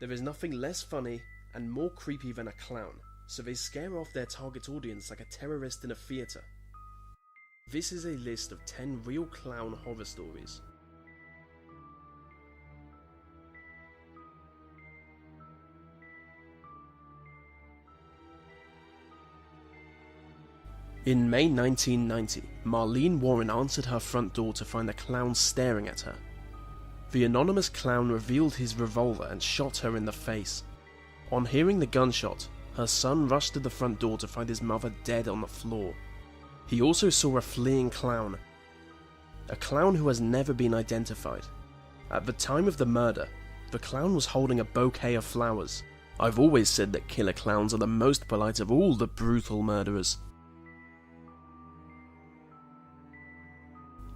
There is nothing less funny and more creepy than a clown, so they scare off their target audience like a terrorist in a theatre. This is a list of 10 real clown horror stories. In May 1990, Marlene Warren answered her front door to find a clown staring at her. The anonymous clown revealed his revolver and shot her in the face. On hearing the gunshot, her son rushed to the front door to find his mother dead on the floor. He also saw a fleeing clown, a clown who has never been identified. At the time of the murder, the clown was holding a bouquet of flowers. I've always said that killer clowns are the most polite of all the brutal murderers.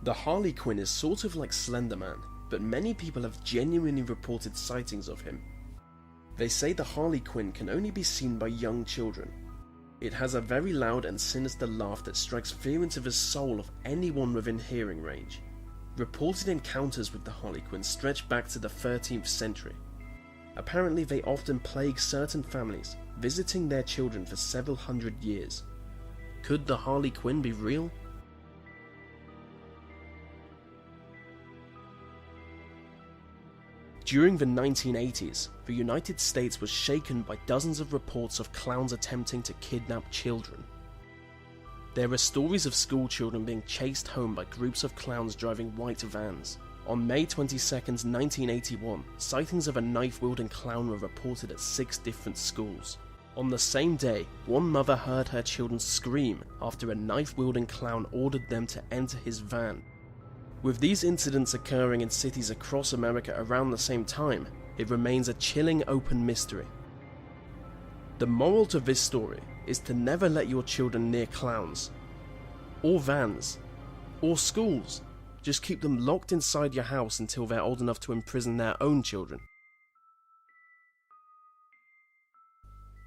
The Harley Quinn is sort of like Slender Man, but many people have genuinely reported sightings of him. They say the Harley Quinn can only be seen by young children. It has a very loud and sinister laugh that strikes fear into the soul of anyone within hearing range. Reported encounters with the Harley Quinn stretch back to the 13th century. Apparently they often plague certain families, visiting their children for several hundred years. Could the Harley Quinn be real? During the 1980s, the United States was shaken by dozens of reports of clowns attempting to kidnap children. There are stories of school children being chased home by groups of clowns driving white vans. On May 22, 1981, sightings of a knife-wielding clown were reported at 6 different schools. On the same day, one mother heard her children scream after a knife-wielding clown ordered them to enter his van. With these incidents occurring in cities across America around the same time, it remains a chilling open mystery. The moral to this story is to never let your children near clowns, or vans, or schools. Just keep them locked inside your house until they're old enough to imprison their own children.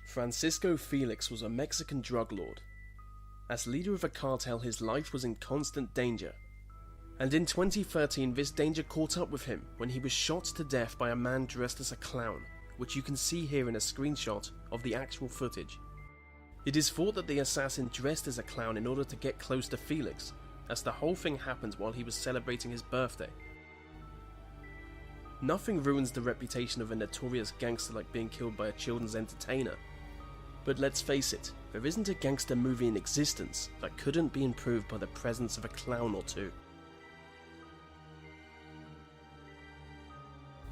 Francisco Felix was a Mexican drug lord. As leader of a cartel, his life was in constant danger. And in 2013, this danger caught up with him when he was shot to death by a man dressed as a clown, which you can see here in a screenshot of the actual footage. It is thought that the assassin dressed as a clown in order to get close to Felix, as the whole thing happened while he was celebrating his birthday. Nothing ruins the reputation of a notorious gangster like being killed by a children's entertainer. But let's face it, there isn't a gangster movie in existence that couldn't be improved by the presence of a clown or two.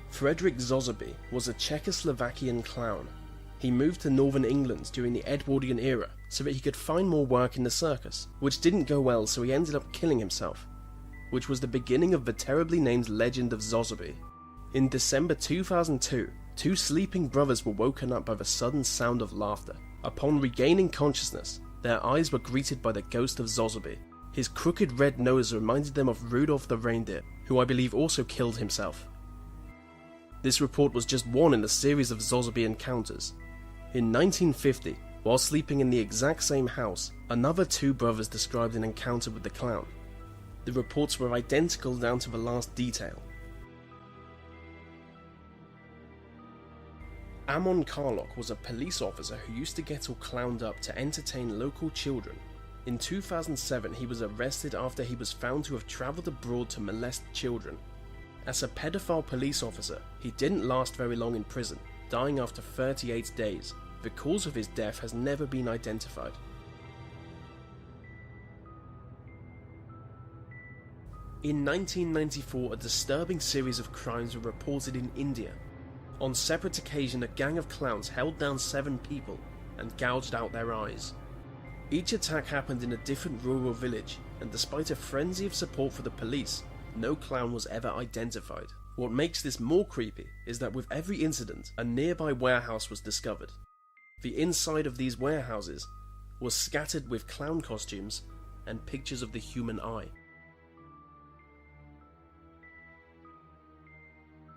Frederick Zosoby was a Czechoslovakian clown. He moved to northern England during the Edwardian era so that he could find more work in the circus, which didn't go well, so he ended up killing himself, which was the beginning of the terribly named legend of Zosoby. In December 2002, 2 sleeping brothers were woken up by the sudden sound of laughter. Upon regaining consciousness, their eyes were greeted by the ghost of Zosoby. His crooked red nose reminded them of Rudolph the reindeer, who I believe also killed himself. This report was just one in a series of Zosoby encounters. In 1950, while sleeping in the exact same house, another 2 brothers described an encounter with the clown. The reports were identical down to the last detail. Amon Carlock was a police officer who used to get all clowned up to entertain local children. In 2007, he was arrested after he was found to have travelled abroad to molest children. As a pedophile police officer, he didn't last very long in prison, dying after 38 days. The cause of his death has never been identified. In 1994, a disturbing series of crimes were reported in India. On separate occasion, a gang of clowns held down 7 people and gouged out their eyes. Each attack happened in a different rural village, and despite a frenzy of support for the police, no clown was ever identified. What makes this more creepy is that with every incident, a nearby warehouse was discovered. The inside of these warehouses was scattered with clown costumes and pictures of the human eye.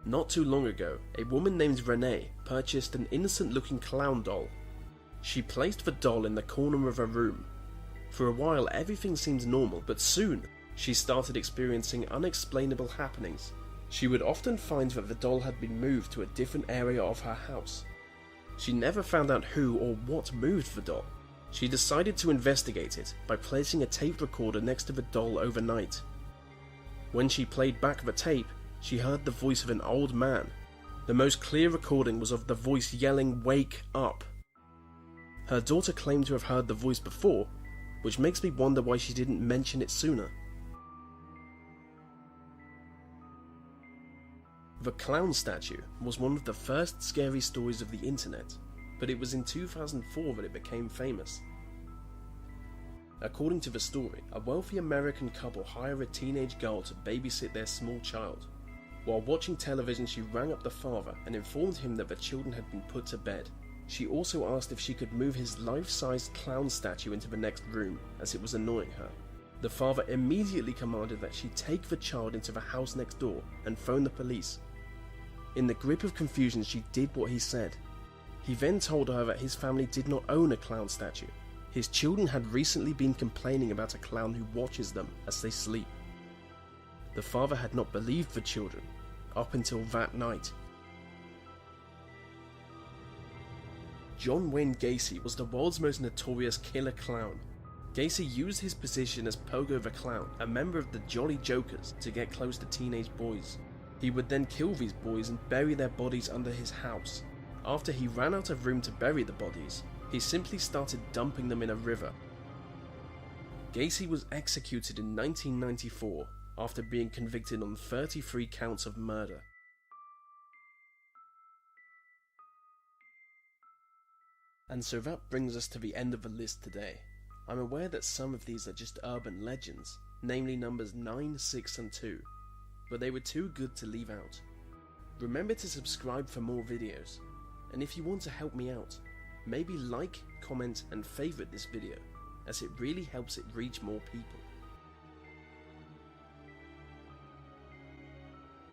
Not too long ago, a woman named Renee purchased an innocent-looking clown doll. She placed the doll in the corner of her room. For a while, everything seemed normal, but soon, she started experiencing unexplainable happenings. She would often find that the doll had been moved to a different area of her house. She never found out who or what moved the doll. She decided to investigate it by placing a tape recorder next to the doll overnight. When she played back the tape, she heard the voice of an old man. The most clear recording was of the voice yelling, "Wake up!" Her daughter claimed to have heard the voice before, which makes me wonder why she didn't mention it sooner. The clown statue was one of the first scary stories of the internet, but it was in 2004 that it became famous. According to the story, a wealthy American couple hire a teenage girl to babysit their small child. While watching television, she rang up the father and informed him that the children had been put to bed. She also asked if she could move his life-sized clown statue into the next room, as it was annoying her. The father immediately commanded that she take the child into the house next door and phone the police. In the grip of confusion, she did what he said. He then told her that his family did not own a clown statue. His children had recently been complaining about a clown who watches them as they sleep. The father had not believed the children, up until that night. John Wayne Gacy was the world's most notorious killer clown. Gacy used his position as Pogo the Clown, a member of the Jolly Jokers, to get close to teenage boys. He would then kill these boys and bury their bodies under his house. After he ran out of room to bury the bodies, he simply started dumping them in a river. Gacy was executed in 1994 after being convicted on 33 counts of murder. And so that brings us to the end of the list today. I'm aware that some of these are just urban legends, namely numbers 9, 6 and 2, but they were too good to leave out. Remember to subscribe for more videos, and if you want to help me out, maybe like, comment and favourite this video, as it really helps it reach more people.